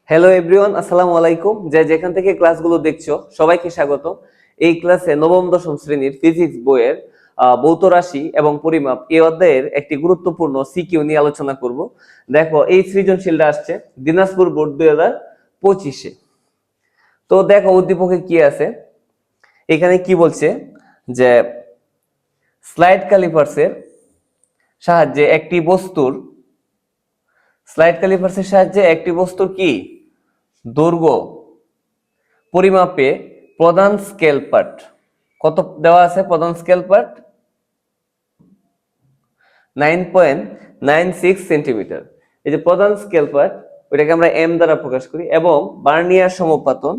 Hello everyone, আসসালামু আলাইকুম। যে যেখান থেকে ক্লাসগুলো দেখছো সবাইকে স্বাগত। এই ক্লাসে নবম দশম শ্রেণীর ফিজিক্স বইয়ের ভৌত রাশি এবং পরিমাপ এই অধ্যায়ের একটি গুরুত্বপূর্ণ সিকিউ নিয়ে আলোচনা করব। দেখো, এই সৃজনশীলটা আসছে দিনাজপুর বোর্ড 2025-এ। তো দেখো উদ্দীপকে কি আছে, এখানে কি বলছে যে স্লাইড ক্যালিপার্সের সাহায্যে একটি বস্তুর কি দৈর্ঘ্য পরিমাপে প্রধান স্কেল পার্ট কত দেওয়া আছে? প্রধান স্কেল পার্ট 9.96 সেন্টিমিটার। এই যে প্রধান স্কেল পার্ট, ওইটাকে আমরা এম দ্বারা প্রকাশ করি এবং বার্নিয়ার সমপাতন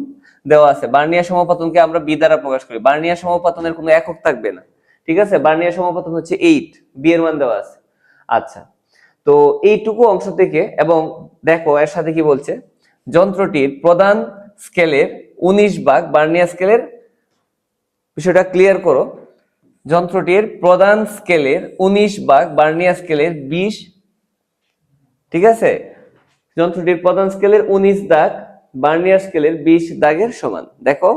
দেওয়া আছে। বার্নিয়ার সমপাতনকে আমরা বি দ্বারা প্রকাশ করি। বার্নিয়ার সমপাতনের কোনো একক থাকবে না, ঠিক আছে? বার্নিয়ার সমপাতন হচ্ছে 8, বি এর মান দেওয়া আছে। আচ্ছা, তো এইটুকু অংশ থেকে, এবং দেখো এর সাথে কি বলছে, যন্ত্রটির প্রধান স্কেলের 19 ভাগ বার্নিয়ার স্কেলের, বিষয়টা ক্লিয়ার করো, যন্ত্রটির প্রধান স্কেলের 19 ভাগ বার্নিয়ার স্কেলের 20, ঠিক আছে? যন্ত্রটির প্রধান স্কেলের 19 দাগ বার্নিয়ার স্কেলের 20 দাগের সমান। দেখো,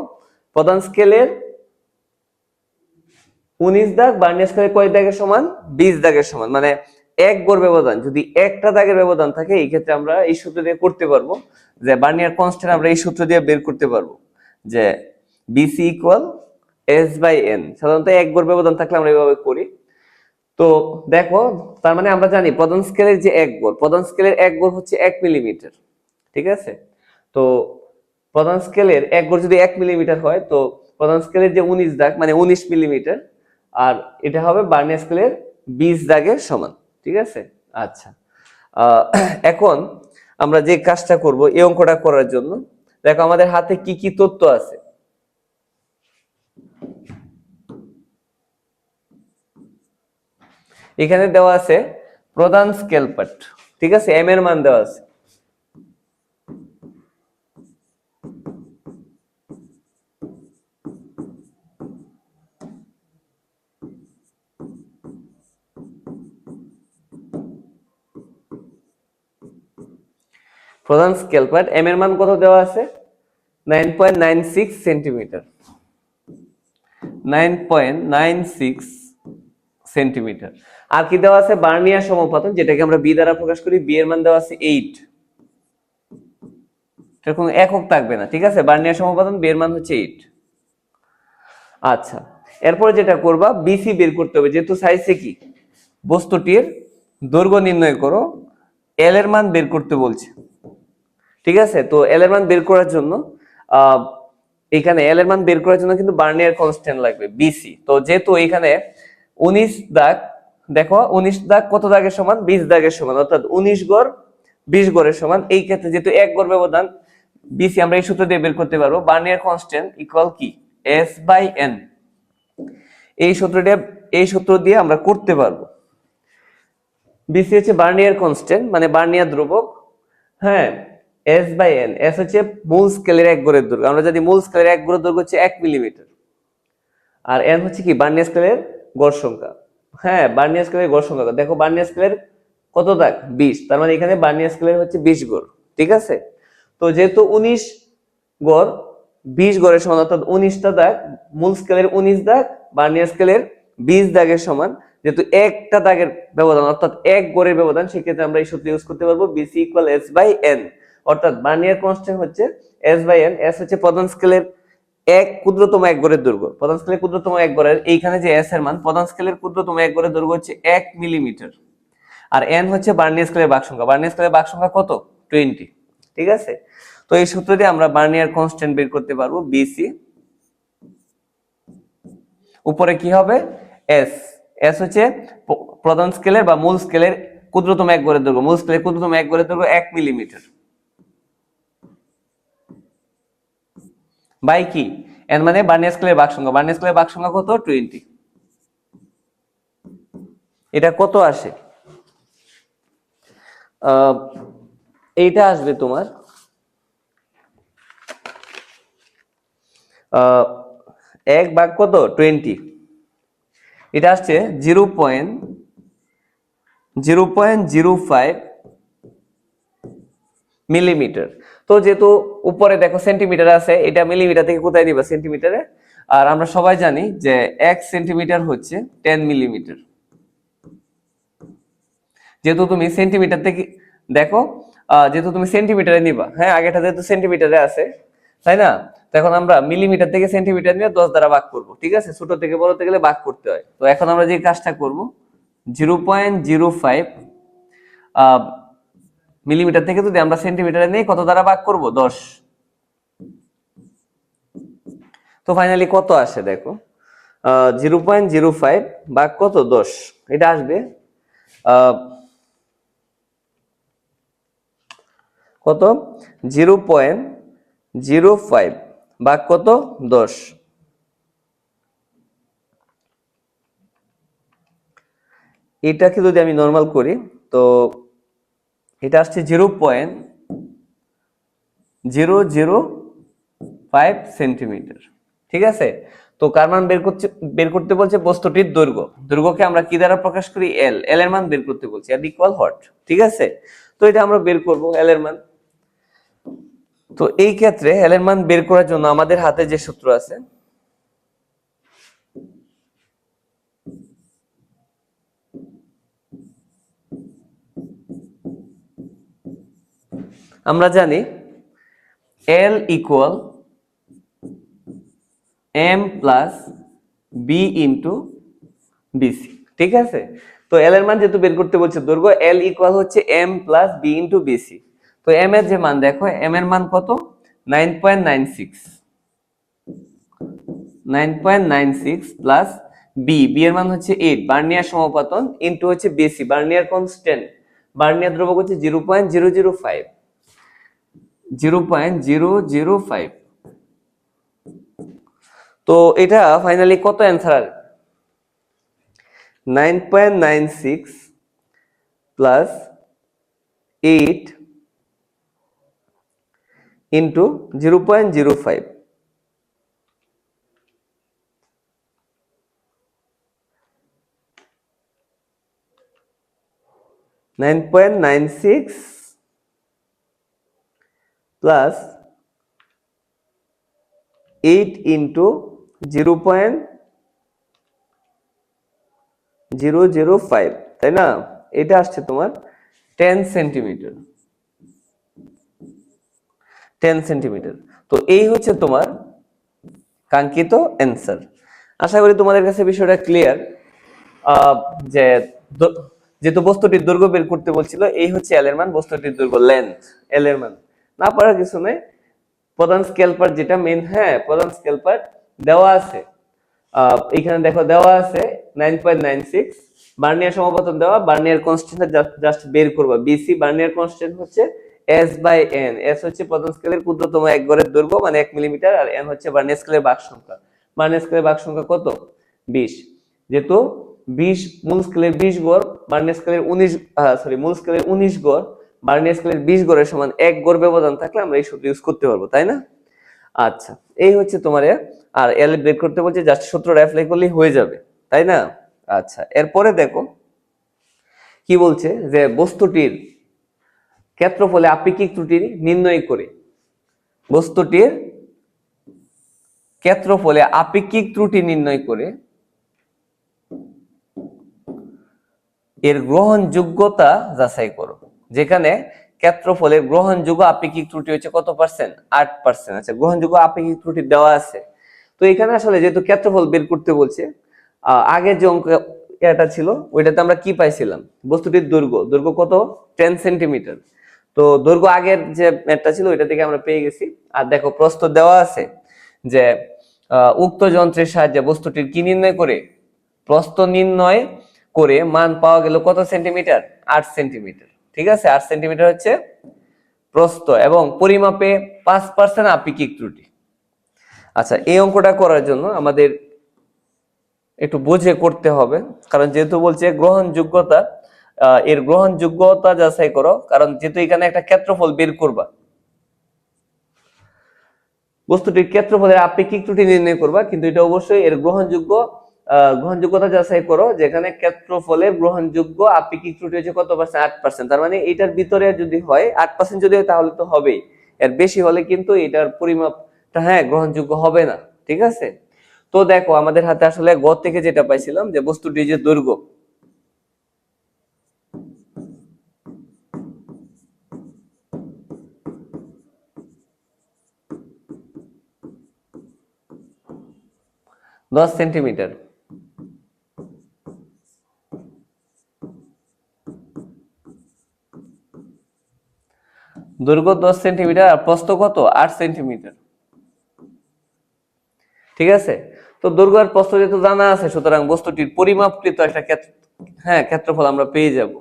প্রধান স্কেলের 19 দাগ বার্নিয়ার স্কেলের কয় দাগের সমান? 20 দাগের সমান। মানে এক গড় ব্যবধান, যদি একটা দাগের ব্যবধান থাকে, এই ক্ষেত্রে আমরা এই সূত্র দিয়ে করতে পারবো যে বার্নিয়ার কনস্ট্যান্ট আমরা এই সূত্র দিয়ে বের করতে পারবো যে BC equal S by N. সাধারণত এক গড় ব্যবধান থাকলে আমরা এইভাবে করি। তো দেখো, তার মানে আমরা জানি প্রধান স্কেলের যে প্রধান স্কেলের এক গড় হচ্ছে 1 মিলিমিটার, ঠিক আছে? তো প্রধান স্কেলের এক গড় যদি 1 মিলিমিটার হয়, তো প্রধান স্কেলের যে 19 দাগ মানে 19 মিলিমিটার, আর এটা হবে বার্নিয়ার স্কেলের 20 দাগের সমান, ঠিক আছে? আচ্ছা, এখন আমরা যে কাজটা করব এই অঙ্কটা করার জন্য, দেখো আমাদের হাতে কি কি তথ্য আছে। এখানে দেওয়া আছে প্রধান স্কেল পার্ট, ঠিক আছে? এম এর মান দেওয়া আছে। প্রধান স্কেল পার্ট এম এর মান কত দেওয়া আছে? 9.96 সেন্টিমিটার। 9.96 সেন্টিমিটার। আর কি দেওয়া আছে? বার্নিয়ার সমপাতন, যেটাকে আমরা বি দ্বারা প্রকাশ করি। বি এর মান দেওয়া আছে 8। এটা কোনো একক থাকবে না, ঠিক আছে? বার্নিয়ার সমপাতন বি এর মান হচ্ছে 8। আচ্ছা, এরপরে যেটা করবা, বিসি বের করতে হবে। যেহেতু চাইছে কি বস্তুটির দৈর্ঘ্য নির্ণয় করো, এল এর মান বের করতে বলছে, ঠিক আছে? তো এল এর মান বের করার জন্য এখানে এল এর মান বের করার জন্য কিন্তু বার্নিয়ার কনস্ট্যান্ট লাগবে বিসি। তো যেহেতু এখানে 19 দাগ, দেখো 19 দাগ কত দাগের সমান? 20 দাগের সমান, অর্থাৎ 19 গড় 20 গড়ের সমান। এই ক্ষেত্রে যেহেতু এক গড় ব্যবধান, বিসি আমরা এই সূত্র দিয়ে বের করতে পারবো। বার্নিয়ার কনস্ট্যান্ট ইকুয়াল কি? S by N. এই সূত্র দিয়ে আমরা করতে পারবো। বিসি হচ্ছে বার্নিয়ার কনস্ট্যান্ট, মানে বার্নিয়ার ধ্রুবক। হ্যাঁ, এস বাই এন। এস হচ্ছে মূল স্কেলের এক গড়ের দৈর্ঘ্য। আমরা জানি মূল স্কেলের এক গড়ের দৈর্ঘ্য হচ্ছে 1 মিলিমিটার। আর এন হচ্ছে কি? বার্নিয়ার স্কেলের গড় সংখ্যা। হ্যাঁ, বার্নিয়ার স্কেলের গড় সংখ্যা। দেখো বার্নিয়ার স্কেলের কত দাগ? 20। তার মানে এখানে বার্নিয়ার স্কেলের হচ্ছে 20 গড়, ঠিক আছে? তো যেহেতু 19 গড় 20 গড়ের সমান, অর্থাৎ 19টা দাগ, মূল স্কেলের 19 দাগ বার্নিয়ার স্কেলের 20 দাগের সমান। যেহেতু একটা দাগের ব্যবধান, অর্থাৎ এক গড়ের ব্যবধান, সেক্ষেত্রে আমরা এই সূত্র ইউজ করতে পারবো BC equal S by N. অর্থাৎ বার্নিয়ার কনস্ট্যান্ট হচ্ছে এস বাই এন। এস হচ্ছে প্রধান স্কেলের ক্ষুদ্রতম এক গড়ের দৈর্ঘ্য। প্রধান স্কেলের ক্ষুদ্রতম এক গড়ের, এইখানে যে এস এর মান, প্রধান স্কেলের ক্ষুদ্রতম এক গড়ের দৈর্ঘ্য হচ্ছে 1 মিলিমিটার। আর এন হচ্ছে বার্নিয়ার স্কেলের ভাগ সংখ্যা। বার্নিয়ার স্কেলের ভাগ সংখ্যা কত? 20, ঠিক আছে? তো এই সূত্র দিয়ে আমরা বার্নিয়ার কনস্ট্যান্ট বের করতে পারবো বিসি। উপরে কি হবে? এস। এস হচ্ছে প্রধান স্কেলের বা মূল স্কেলের ক্ষুদ্রতম এক গড়ের দৈর্ঘ্য। মূল স্কেলের ক্ষুদ্রতম এক গড়ের দৈর্ঘ্য 1 মিলিমিটার বাই কি? এন মানে বার্নিয়ার স্কেলের ভাগ সংখ্যা। বার্নিয়ার স্কেলের ভাগ সংখ্যা কত? 20। এটা কত আসে? এইটা আসবে তোমার 1 ভাগ কত? 20। এটা আসছে 0.05 মিলিমিটার। তো যেহেতু উপরে দেখো সেন্টিমিটার আছে, এটা মিলিমিটার থেকে কোথায় নিবা সেন্টিমিটারে, আর আমরা সবাই জানি যে 1 সেন্টিমিটার হচ্ছে 10 মিলিমিটার। যেহেতু তুমি সেন্টিমিটার থেকে দেখো, যেহেতু তুমি সেন্টিমিটারে নিবা, হ্যাঁ আগেটা যেহেতু সেন্টিমিটারে আছে তাই না, তো এখন আমরা মিলিমিটার থেকে সেন্টিমিটার নিয়ে 10 দ্বারা ভাগ করব, ঠিক আছে, ছোট থেকে বড়তে গেলে ভাগ করতে হয়। তো এখন আমরা যে কাজটা করব, 0.05 মিলিমিটার থেকে যদি আমরা সেন্টিমিটারে নিই কত দ্বারা ভাগ করব, 10। তো ফাইনালি কত আসে দেখো, 0.05 ভাগ কত, 10, এটা আসবে কত, 0.05 ভাগ কত, 10। এটাকে যদি আমি নর্মাল করি তো এটা আসছে 0.005 সেন্টিমিটার, ঠিক আছে। তো কার মান বের করতে বলছে, বস্তুটির দৈর্ঘ্য, দৈর্ঘ্যকে আমরা কি দ্বারা প্রকাশ করি, এল, এল এর মান বের করতে বলছে, এল ইকুয়াল হোয়াট, ঠিক আছে। তো এটা আমরা বের করব এল এর মান। তো এই ক্ষেত্রে এল এর মান বের করার জন্য আমাদের হাতে যে সূত্র আছে, আমরা জানি L equal M plus B into BC, ঠিক আছে। তো এল এর মান যেহেতু বের করতে বলছে দৈর্ঘ্য, এল ইকুয়াল হচ্ছে M plus B into BC. তো এম এর যে মান দেখো, এম এর মান কত, 9.96, 9.96 প্লাস বি, বি এর মান হচ্ছে 8, বার্নিয়ার সমাপতন, ইন্টু হচ্ছে বিসি বার্নিয়ার কনস্ট্যান্ট, বার্নিয়ার দ্রব্যক হচ্ছে 0.005, 0.005। তো এটা ফাইনালি কত answer, 9.96 plus 8 into 0.05, 9.96 plus 8 into 0.005, তাই না, এটা আসছে তোমার 10 সেন্টিমিটার, 10 সেন্টিমিটার। তো এই হচ্ছে তোমার কাঙ্ক্ষিত অ্যান্সার। আশা করি তোমাদের কাছে বিষয়টা ক্লিয়ার, যে যেহেতু বস্তুটির দৈর্ঘ্য বের করতে বলছিল, এই হচ্ছে এল এর মান, বস্তুটির দৈর্ঘ্য লেন্থ, এল এর মান না পারার কিছু নেই। প্রধান স্কেল পার্ট যেটা মেইন, হ্যাঁ প্রধান স্কেল পার্ট দেওয়া আছে, এখানে দেখো দেওয়া আছে 9.96, বার্নিয়ার সমাপতন দেওয়া, বার্নিয়ার কনস্ট্যান্ট জাস্ট বের করবা, বিসি বার্নিয়ার কনস্ট্যান্ট হচ্ছে এস বাই এন, এস হচ্ছে প্রধান স্কেলের ক্ষুদ্রতম এক গড়ের দৈর্ঘ্য মানে 1 মিলিমিটার, আর এন হচ্ছে বার্নিয়ার স্কেলের ভাগ সংখ্যা, বার্নিয়ার স্কেলের ভাগ সংখ্যা কত, 20, যেহেতু 20 মূল স্কেলের 20 গড়, বার্নিয়ার স্কেলের 19 মূল স্কেলের 19 গড়, বার্নিয়ার স্কেলের 20 গড়ের সমান 1 গড় ব্যবধান থাকলে আমরা এই সূত্র ইউজ করতে পারবো, তাই না। আচ্ছা, এই হচ্ছে তোমার, আর এল বের করতে বলছে, জাস্ট সূত্রটা অ্যাপ্লাই করলেই হয়ে যাবে, তাই না। আচ্ছা, এরপরে দেখো কি বলছে, যে বস্তুটির ক্ষেত্রফলে আপেক্ষিক ত্রুটি নির্ণয় করে, বস্তুটির ক্ষেত্রফলে আপেক্ষিক ত্রুটি নির্ণয় করে এর গ্রহণযোগ্যতা যাচাই করো, যেখানে ক্ষেত্রফলের গ্রহণযোগ্য আপেক্ষিক ত্রুটি হচ্ছে কত পার্সেন্ট, 8%। আচ্ছা, গ্রহণযোগ্য আপেক্ষিক ত্রুটি দেওয়া আছে, তো এখানে আসলে যেহেতু ক্ষেত্রফল বের করতে বলছে, আগের যে অঙ্ক এটা ছিল ওইটাতে আমরা কি পাইছিলাম, বস্তুটির দৈর্ঘ্য, দৈর্ঘ্য কত, 10 সেন্টিমিটার। তো দৈর্ঘ্য আগের যে ম্যাথটা ছিল ওইটা থেকে আমরা পেয়ে গেছি। আর দেখো প্রস্থ দেওয়া আছে, যে উক্ত যন্ত্রের সাহায্যে বস্তুটির কি নির্ণয় করে, প্রস্থ নির্ণয় করে মান পাওয়া গেল কত সেন্টিমিটার, 8 সেন্টিমিটার, ঠিক আছে, 8 সেন্টিমিটার হচ্ছে প্রস্থ, এবং পরিমাপে 5% আপেক্ষিক ত্রুটি। আচ্ছা, এই অঙ্কটা করার জন্য আমাদের একটু বুঝে করতে হবে, কারণ যেহেতু বলছে গ্রহণযোগ্যতা, এর গ্রহণযোগ্যতা যাচাই করো, কারণ যেহেতু এখানে একটা ক্ষেত্রফল বের করবা, বস্তুটির ক্ষেত্রফলের আপেক্ষিক ত্রুটি নির্ণয় করবা, কিন্তু এটা অবশ্যই এর গ্রহণযোগ্য গ্রহণযোগ্যতা যাচাই করো, যেখানে ক্ষেত্রফলের গ্রহণযোগ্য আপেক্ষিক ত্রুটি হচ্ছে কত পার্সেন্ট? 8%। তার মানে এটার ভিতরে যদি হয় 8% যদি হয় তাহলে তো হবেই, এর বেশি হলে কিন্তু এটার পরিমাপটা গ্রহণযোগ্য হবে না। ঠিক আছে, তো দেখো আমাদের হাতে আসলে গ থেকে যেটা পাইছিলাম যে বস্তুটির যে দৈর্ঘ্য, দশ সেন্টিমিটার, দৈর্ঘ্য 10 সেন্টিমিটার আর প্রস্থ কত? 8 সেন্টিমিটার। ঠিক আছে, তো দৈর্ঘ্য আর প্রস্থ যেহেতু জানা আছে, সুতরাং বস্তুটির পরিমাপকৃত একটা ক্ষেত্রফল আমরা পেয়ে যাব।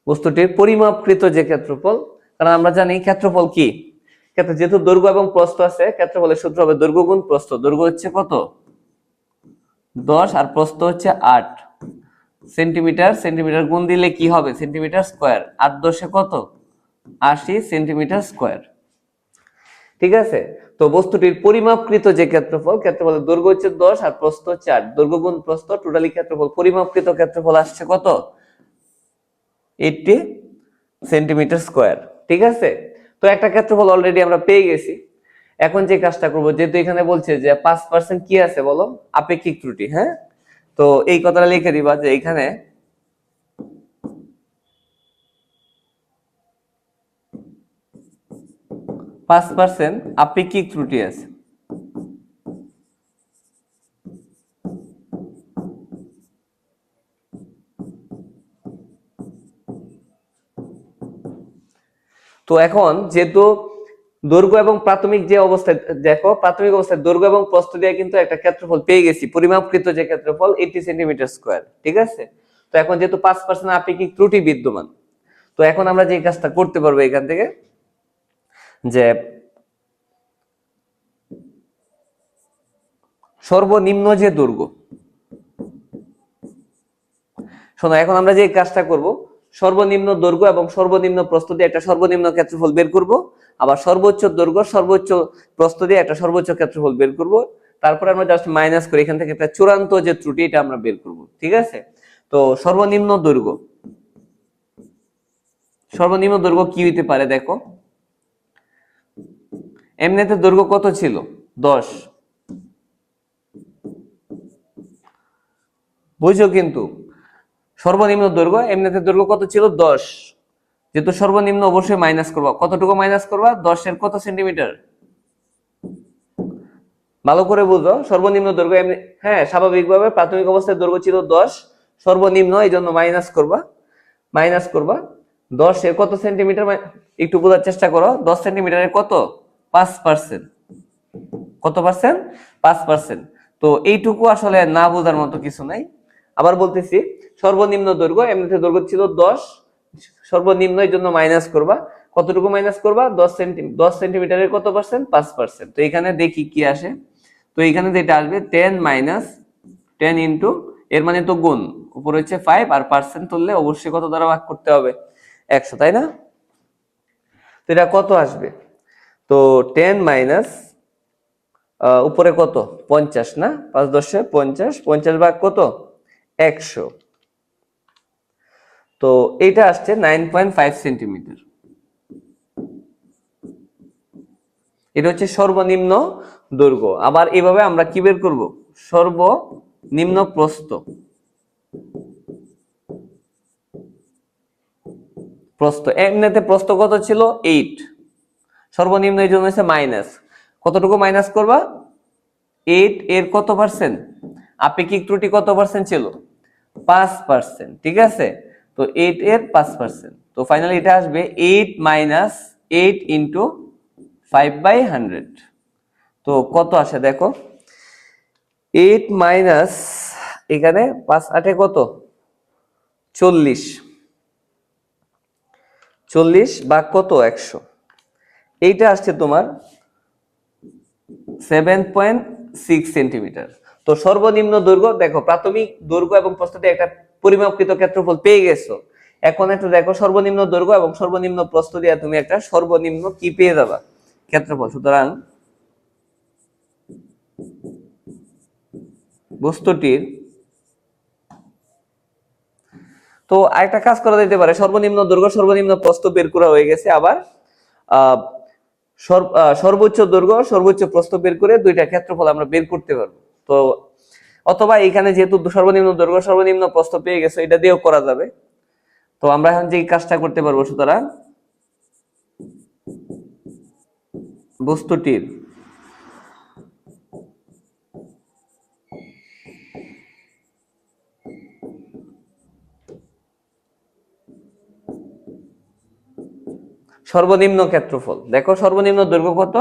বস্তুটির পরিমাপকৃত যে ক্ষেত্রফল, কারণ আমরা জানি ক্ষেত্রফল কি, যেহেতু দৈর্ঘ্য এবং প্রস্থ আছে, ক্ষেত্রফলের সূত্র হবে দৈর্ঘ্য গুণ প্রস্থ। দৈর্ঘ্য হচ্ছে কত? 10 আর প্রস্থ হচ্ছে 8 সেন্টিমিটার। সেন্টিমিটার গুণ দিলে কি হবে? Centimetre square. 8 10 কত? 80 সেন্টিমিটার স্কয়ার। ঠিক আছে, তো বস্তুটির পরিমাপকৃত যে ক্ষেত্রফল, ক্ষেত্রফলের দৈর্ঘ্য হচ্ছে 10 আর প্রস্থ হচ্ছে 8, দৈর্ঘ্য গুণ প্রস্থ, টোটালি ক্ষেত্রফল, পরিমাপকৃত ক্ষেত্রফল আসছে কত? 80 সেন্টিমিটার স্কয়ার। ঠিক আছে, তো একটা ক্ষেত্রফল অলরেডি আমরা পেয়ে গেছি। এখন যে কাজটা করব, যেহেতু এখানে বলছে যে 5% কি আছে বলো? আপেক্ষিক ত্রুটি। হ্যাঁ, তো এই কথাটা লিখে দিবা যে এখানে 5% আপেক্ষিক ত্রুটি আছে। তো এখন যেহেতু দৈর্ঘ্য এবং প্রাথমিক যে অবস্থায়, দেখো প্রাথমিক অবস্থায় দৈর্ঘ্য এবং প্রস্থ দিয়ে কিন্তু একটা ক্ষেত্রফল পেয়ে গেছি, পরিমাপকৃত যে ক্ষেত্রফল 80 সেন্টিমিটার স্কয়ার। ঠিক আছে, তো এখন যেহেতু 5% আপেক্ষিক ত্রুটি বিদ্যমান, তো এখন আমরা যে কাজটা করতে পারবো এখান থেকে, যে সর্বনিম্ন যে দৈর্ঘ্য, শোনো এখন আমরা যে কাজটা করব, সর্বনিম্ন দৈর্ঘ্য এবং সর্বনিম্ন প্রস্থ দিয়ে একটা সর্বনিম্ন ক্ষেত্রফল বের করব, আবার সর্বোচ্চ দৈর্ঘ্য সর্বোচ্চ প্রস্থ দিয়ে একটা সর্বোচ্চ ক্ষেত্রফল বের করব, তারপরে আমরা জাস্ট মাইনাস করে এখান থেকে একটা চূড়ান্ত যে ত্রুটি এটা আমরা বের করব। ঠিক আছে, তো সর্বনিম্ন দৈর্ঘ্য, সর্বনিম্ন দৈর্ঘ্য কি হইতে পারে? দেখো এমনিতে দৈর্ঘ্য কত ছিল? 10, বুঝছো? কিন্তু সর্বনিম্ন দৈর্ঘ্য, এমনিতে দৈর্ঘ্য কত ছিল? 10। যেহেতু সর্বনিম্ন অবশ্যই মাইনাস করবা। কতটুকু মাইনাস করবা? 10 এর কত সেন্টিমিটার? ভালো করে বুঝো, সর্বনিম্ন দৈর্ঘ্য এমনি, স্বাভাবিকভাবে প্রাথমিক অবস্থায় দৈর্ঘ্য ছিল 10, সর্বনিম্ন, এই জন্য মাইনাস করবা। মাইনাস করবা 10 এর কত সেন্টিমিটার? একটু বোঝার চেষ্টা করো। 10 সেন্টিমিটারের কত? 5%। কত পার্সেন্ট? 5%। তো এইটুকু আসলে না বোঝার মতো কিছু নাই। আবার বলতেছি, সর্বনিম্ন দৈর্ঘ্য, এমনিতে দৈর্ঘ্য ছিল 10, সর্বনিম্ন এই জন্য মাইনাস করবা। কতটুকু মাইনাস করবা? 10 সেন্টিমিটারের কত পার্সেন্ট? 5%। তো এখানে দেখি কি আসে। তো এখানে যেটা আসবে 10 মাইনাস 10 ইন্টু, এর মানে তো গুণ, উপরে হচ্ছে 5 আর পার্সেন্ট তুললে অবশ্যই কত দ্বারা ভাগ করতে হবে? 100, তাই না? তো এটা কত আসবে? তো 10 মাইনাস উপরে কত? 50 না? 5 10 50, 50 ভাগ কত? 100। তো এটা আসছে 9.5 সেন্টিমিটার। এটা হচ্ছে সর্বনিম্ন দৈর্ঘ্য। আবার এভাবে আমরা কি বের করব? সর্বনিম্ন প্রস্থ। প্রস্থ, এমনিতে প্রস্থ কত ছিল? 8, সর্বনিম্ন এই জন্য হচ্ছে মাইনাস। কতটুকু মাইনাস করবা? 8 এর কত পার্সেন্ট? আপেক্ষিক ত্রুটি কত পার্সেন্ট ছিল? 5%। ঠিক আছে, তো 8 এর 5%। তো ফাইনালি এটা আসবে 8 মাইনাস 8 ইন্টু 5/100। তো কত আসে দেখো, 8 মাইনাস, এখানে 5 8 কত? 40, 40 ভাগ কত? 100। এইটা আসছে তোমার 7.6 সেন্টিমিটার। তো সর্বনিম্ন দৈর্ঘ্য দেখো, প্রাথমিক দৈর্ঘ্য এবং প্রস্থ দিয়ে একটা পরিমাপকৃত ক্ষেত্রফল পেয়ে গেছো। এখন একটু দেখো সর্বনিম্ন দৈর্ঘ্য এবং সর্বনিম্ন প্রস্থ দিয়ে তুমি একটা সর্বনিম্ন কি পেয়ে যাবা, ক্ষেত্রফল। সুতরাং বস্তুটির, তো আরেকটা কাজ করা যেতে পারে, সর্বনিম্ন দৈর্ঘ্য সর্বনিম্ন প্রস্থ বের করা হয়ে গেছে, আবার সর্বোচ্চ দৈর্ঘ্য সর্বোচ্চ প্রস্থ বের করে দুইটা ক্ষেত্রফল আমরা বের করতে পারবো। তো অথবা এখানে যেহেতু সর্বনিম্ন দৈর্ঘ্য সর্বনিম্ন প্রস্থ পেয়ে গেছে, এটা দিয়েও করা যাবে। তো আমরা এখন যে কাজটা করতে পারবো, সুতরাং বস্তুটির সর্বনিম্ন ক্ষেত্রফল, দেখো সর্বনিম্ন দৈর্ঘ্য কত,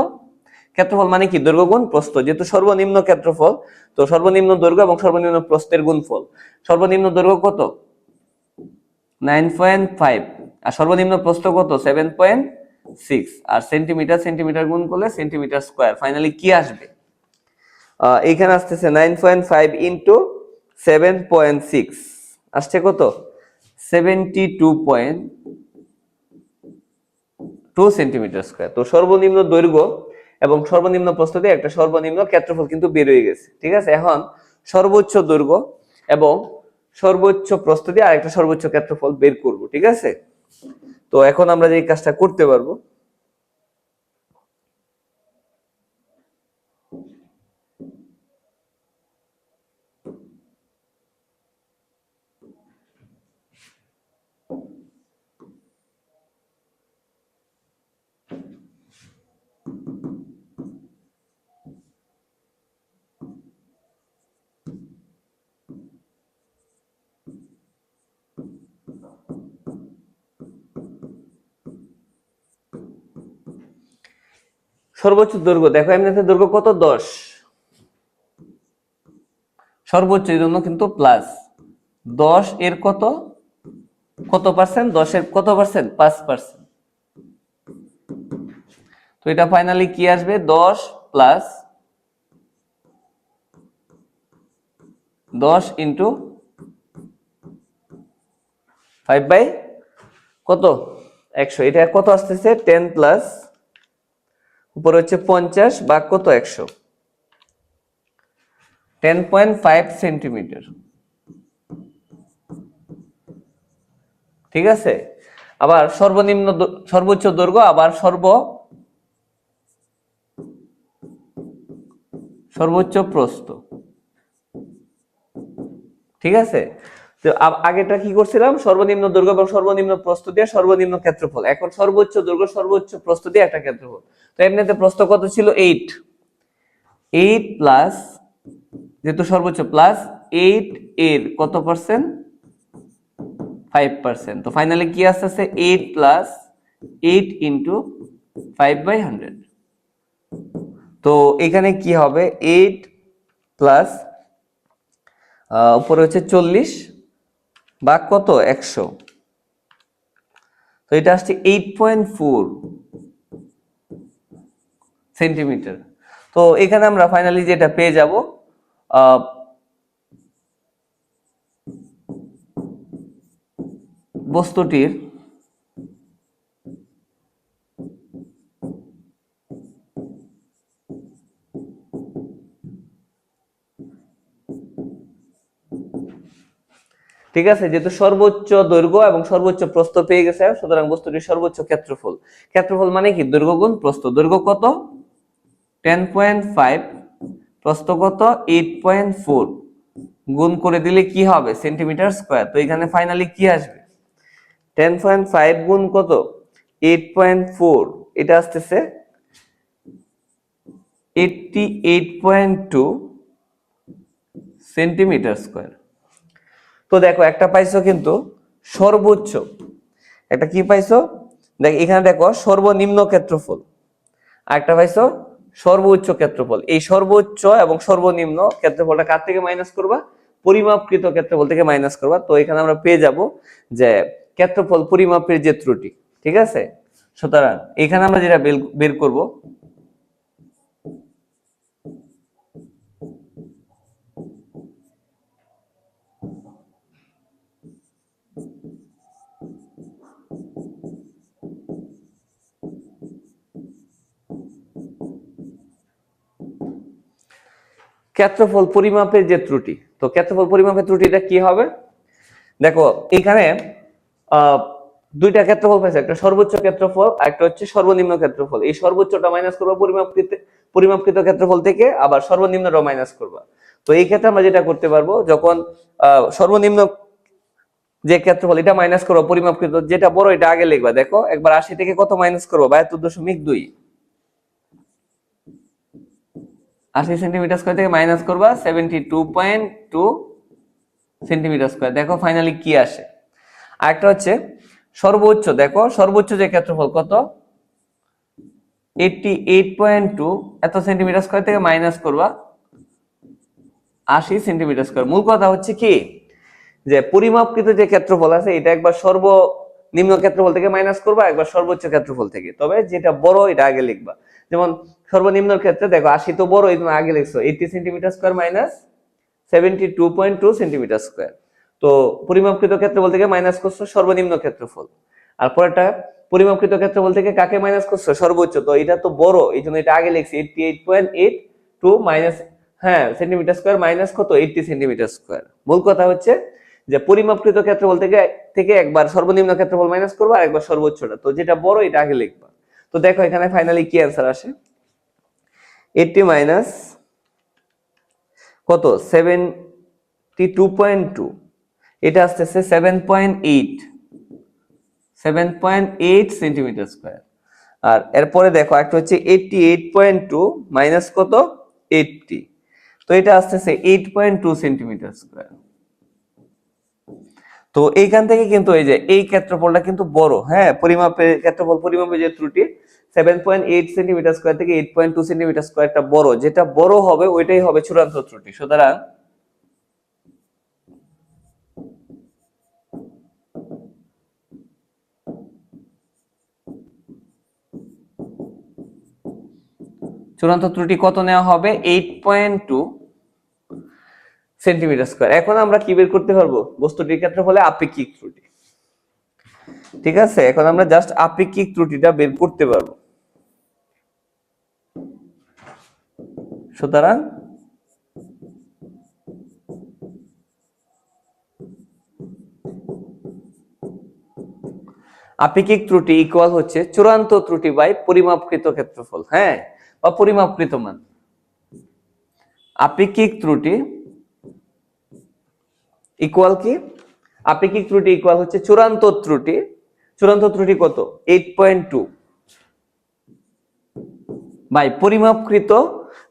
ক্ষেত্রফল মানে কি দৈর্ঘ্য গুণ প্রস্থ, যেহেতু সর্বনিম্ন ক্ষেত্রফল তো সর্বনিম্ন দৈর্ঘ্য এবং সর্বনিম্ন প্রস্থের গুণফল। সর্বনিম্ন দৈর্ঘ্য কত 9.5 আর সর্বনিম্ন প্রস্থ কত 7.6, আর সেন্টিমিটার সেন্টিমিটার গুণ করলে সেন্টিমিটার স্কয়ার। ফাইনালি কি আসবে, এখানে আসতেছে 9.5 ইন্টু 7.6 আসছে কত 72.2 সেন্টিমিটার স্কয়ার। তো সর্বনিম্ন দৈর্ঘ্য এবং সর্বনিম্ন প্রস্থ দিয়ে একটা সর্বনিম্ন ক্ষেত্রফল কিন্তু বের হয়ে গেছে। ঠিক আছে, এখন সর্বোচ্চ দৈর্ঘ্য এবং সর্বোচ্চ প্রস্থ দিয়ে আরেকটা সর্বোচ্চ ক্ষেত্রফল বের করব। ঠিক আছে, তো এখন আমরা যে কাজটা করতে পারবো, সর্বোচ্চ দৈর্ঘ্য দেখো এমনিতে দৈর্ঘ্য কত 10, সর্বোচ্চ এর জন্য কিন্তু প্লাস 10 এর কত কত পার্সেন্ট, 10 এর কত পার্সেন্ট 5%। তো এটা ফাইনালি কি আসবে 10 প্লাস 10 ইন্টু 5 বাই কত 100, এটা কত আসতেছে 10 প্লাস উপরে হচ্ছে 50 বা কত 100, 10.5 সেন্টিমিটার। ঠিক আছে, আবার সর্বনিম্ন সর্বোচ্চ দৈর্ঘ্য আবার সর্বোচ্চ প্রস্থ। ঠিক আছে, তো আগেটা কি করছিলাম, সর্বনিম্ন দৈর্ঘ্য এবং সর্বনিম্ন প্রস্থ দিয়ে সর্বনিম্ন ক্ষেত্রফল, এখন সর্বোচ্চ দৈর্ঘ্য সর্বোচ্চ প্রস্থ দিয়ে একটা ক্ষেত্রফল। তো এমনিতে প্রস্থ কত ছিল 8 প্লাস যেহেতু সর্বোচ্চ প্লাস 8 এর কত পার্সেন্ট 5%। তো ফাইনালি কি আসছে 8 প্লাস 8 ইন্টু 5/100। তো এখানে কি হবে 8 প্লাস উপরে হচ্ছে 40 বা কত 100, তো এটা আসছে 8.4 সেন্টিমিটার। তো এখানে আমরা ফাইনালি যেটা পেয়ে যাব বস্তুটির ঠিক আছে, যেহেতু সর্বোচ্চ দৈর্ঘ্য এবং সর্বোচ্চ প্রস্থ পেয়ে গেছে, সুতরাং বস্তুটির সর্বোচ্চ ক্ষেত্রফল, ক্ষেত্রফল মানে কি দৈর্ঘ্য গুণ প্রস্থ, দৈর্ঘ্য কত 10.5 প্রস্থ কত 8.4 গুণ করে দিলে কি হবে সেন্টিমিটার স্কয়ার। তো এখানে ফাইনালি কি আসবে 10.5 গুণ কত 8.4, এটা আসতেছে 88.2 সেন্টিমিটার স্কয়ার। তো দেখো একটা পাইছো কিন্তু সর্বোচ্চ, একটা কি পাইছো দেখ এখানে দেখো সর্বনিম্ন ক্ষেত্রফল, আর একটা পাইছো সর্বোচ্চ ক্ষেত্রফল। এই সর্বোচ্চ এবং সর্বনিম্ন ক্ষেত্রফলটা কার থেকে মাইনাস করবা, পরিমাপকৃত ক্ষেত্রফল থেকে মাইনাস করবা। তো এখানে আমরা পেয়ে যাব যে ক্ষেত্রফল পরিমাপের যে ত্রুটি। ঠিক আছে, সুতরাং এখানে আমরা যেটা বের করব, ক্ষেত্রফল পরিমাপের যে ত্রুটি, তো ক্ষেত্রফল পরিমাপের ত্রুটিটা কি হবে? দেখো এখানে দুইটা ক্ষেত্রফল পাইছে, একটা সর্বোচ্চ ক্ষেত্রফল আর একটা হচ্ছে সর্বনিম্ন ক্ষেত্রফল। এই সর্বোচ্চটা মাইনাস করবা পরিমাপকৃত ক্ষেত্রফল থেকে, আবার সর্বনিম্নটা মাইনাস করবা। তো এই ক্ষেত্রে আমরা যেটা করতে পারবো, যখন সর্বনিম্ন যে ক্ষেত্রফল এটা মাইনাস করবো, পরিমাপকৃত যেটা বড় এটা আগে লিখবা। দেখো একবার 80 থেকে কত মাইনাস করবো? 72.2। 80 সেন্টিমিটার স্কয়ার থেকে মাইনাস করবা 72.2 সেন্টিমিটার স্কয়ার। দেখো ফাইনালি কি আসে। আরেকটা হচ্ছে সর্বোচ্চ, দেখো সর্বোচ্চ যে ক্ষেত্রফল কত? 88.2 এত সেন্টিমিটার স্কয়ার থেকে মাইনাস করবা 80 সেন্টিমিটার স্কয়ার। মূল কথা হচ্ছে কি, যে পরিমাপকৃত যে ক্ষেত্রফল আছে এটা একবার সর্বনিম্ন ক্ষেত্রফল থেকে মাইনাস করবা, একবার সর্বোচ্চ ক্ষেত্রফল থেকে। তবে যেটা বড় এটা আগে লিখবা। যেমন সর্বনিম্ন ক্ষেত্রে দেখো 80 তো বড়, এই জন্য আগে লিখছো 80 centimetre square minus 72.2 centimetre square. তো পরিমাপকৃত ক্ষেত্রফল থেকে মাইনাস করছো সর্বনিম্ন ক্ষেত্রফল, আর পরেরটা পরিমাপকৃত ক্ষেত্রফল থেকে কাকে মাইনাস করছো? সর্বোচ্চ। তো এটা তো বড়, এই জন্য এটা আগে লিখছি 88.82 মাইনাস সেন্টিমিটার স্কয়ার মাইনাস কত? 80 সেন্টিমিটার স্কয়ার। মূল কথা হচ্ছে যে পরিমাপকৃত ক্ষেত্রফল থেকে একবার সর্বনিম্ন ক্ষেত্রফল মাইনাস করবা, আর একবার সর্বোচ্চটা। তো যেটা বড় এটা আগে লিখবা। তো দেখো এখানে ফাইনালি কি অ্যান্সার আসে? 80 মাইনাস কত? 72.2, এটা আসতেছে 7.8 সেন্টিমিটার স্কয়ার। আর এরপরে দেখো একটা হচ্ছে 88.2 মাইনাস কত? 80, তো এটা আসতেছে 8.2 সেন্টিমিটার স্কয়ার। তো এইখান থেকে কিন্তু এই যে এই ক্ষেত্রফলটা কিন্তু বড়, পরিমাপের ক্ষেত্রফল পরিমাপের যে ত্রুটি 7.8 সেন্টিমিটার স্কয়ার থেকে 8.2 সেন্টিমিটার স্কয়ারটা বড়, যেটা বড় হবে ওইটাই হবে চূড়ান্ত ত্রুটি। সুতরাং চূড়ান্ত ত্রুটি কত নেওয়া হবে? 8.2 সেন্টিমিটার স্কয়ার। এখন আমরা কি বের করতে পারবো? বস্তুটির ক্ষেত্রফলে আপেক্ষিক ত্রুটি। ঠিক আছে, এখন আমরা জাস্ট আপেক্ষিক ত্রুটিটা বের করতে পারবো। সুতরাং আপেক্ষিক ত্রুটি ইকুয়াল হচ্ছে চূড়ান্ত ত্রুটি বাই পরিমাপকৃত ক্ষেত্রফল, বা পরিমাপকৃত মান। আপেক্ষিক ত্রুটি ইকুয়াল কি? আপেক্ষিক ত্রুটি ইকুয়াল হচ্ছে চূড়ান্ত ত্রুটি। চূড়ান্ত ত্রুটি কত? 8.2 বাই পরিমাপকৃত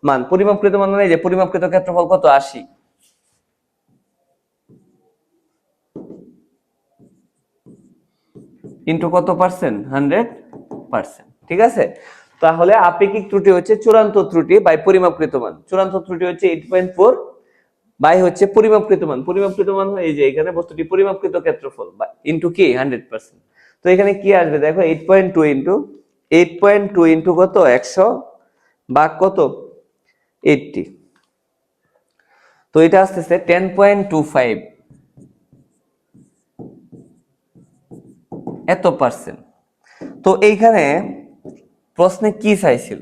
মান। পরিমাপকৃত মান মানে যে পরিমাপকৃত ক্ষেত্রফল কত? 80 ইন্টু কত পার্সেন্ট? 100%। ঠিক আছে, তাহলে আপেক্ষিক ত্রুটি হচ্ছে চূড়ান্ত ত্রুটি বাই পরিমাপকৃত মান। চূড়ান্ত ত্রুটি হচ্ছে 8.4 বাই হচ্ছে পরিমাপকৃত মান। পরিমাপকৃত মান এই যে এখানে বস্তুটি পরিমাপকৃত ক্ষেত্রফল ইন্টু কি? 100%। তো এখানে কি আসবে? দেখো 8.2 ইন্টু কত? 100 ভাগ কত? 80। তো এটা আসতেছে 10.25 এত পার্সেন্ট। তো এইখানে প্রশ্নে কি চাইছিল?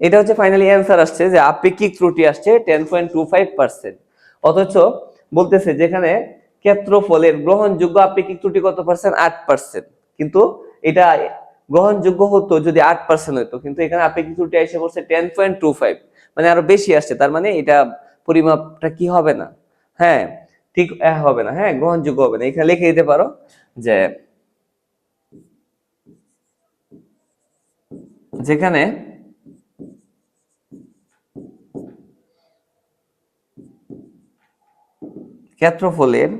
এটা হচ্ছে ফাইনালি অ্যান্সার আসছে যে আপেক্ষিক ত্রুটি আসছে 10.25%। অথচ বলতেছে যেখানে ক্ষেত্রফলের গ্রহণযোগ্য আপেক্ষিক ত্রুটি কত পার্সেন্ট? 8%। কিন্তু এটা গ্রহণযোগ্য হতো যদি 8% হতো, কিন্তু এখানে আপেক্ষিক ত্রুটি এসে পড়ছে 10.25, মানে আরো বেশি আসছে। তার মানে এটা পরিমাপটা কি হবে না? ঠিক হবে না, গ্রহণযোগ্য হবে না। এখানে লিখে দিতে পারো যে যেখানে ক্ষেত্রফলের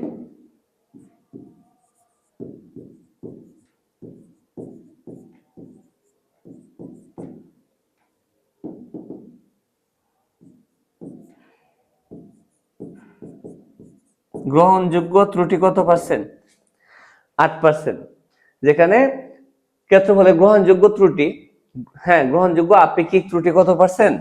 গ্রহণযোগ্য ত্রুটি কত পার্সেন্ট? 8%। যেখানে ক্ষেত্রফলের গ্রহণযোগ্য ত্রুটি, গ্রহণযোগ্য আপেক্ষিক ত্রুটি কত পার্সেন্ট?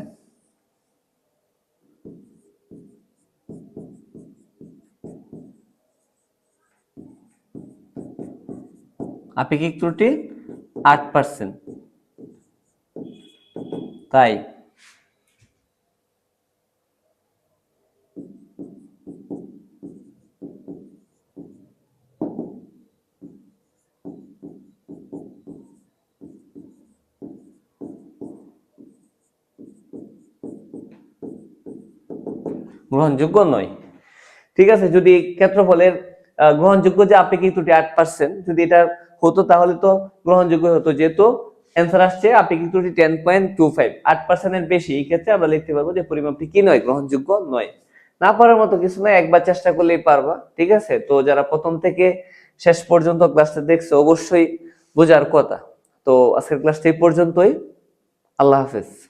আপেক্ষিক ত্রুটি 8%। তাই গ্রহণযোগ্য নয়। ঠিক আছে, যদি ক্ষেত্রফলের গ্রহণযোগ্য যে আপেক্ষিক ত্রুটি 8%, যদি এটা হতো তাহলে তো গ্রহণযোগ্য হতো, যেহেতু অ্যান্সার আসছে আপেক্ষিক ত্রুটি 10.25, 8% এর বেশি, এই ক্ষেত্রে আমরা লিখতে পারবো যে পরিমাপটি কি নয়, গ্রহণযোগ্য নয়। না পারার মতো কিছু নয়, একবার চেষ্টা করলেই পারবা। ঠিক আছে, তো যারা প্রথম থেকে শেষ পর্যন্ত ক্লাসটা দেখছো অবশ্যই বোঝার কথা। তো আজকের ক্লাসটা এই পর্যন্তই। আল্লাহ হাফেজ।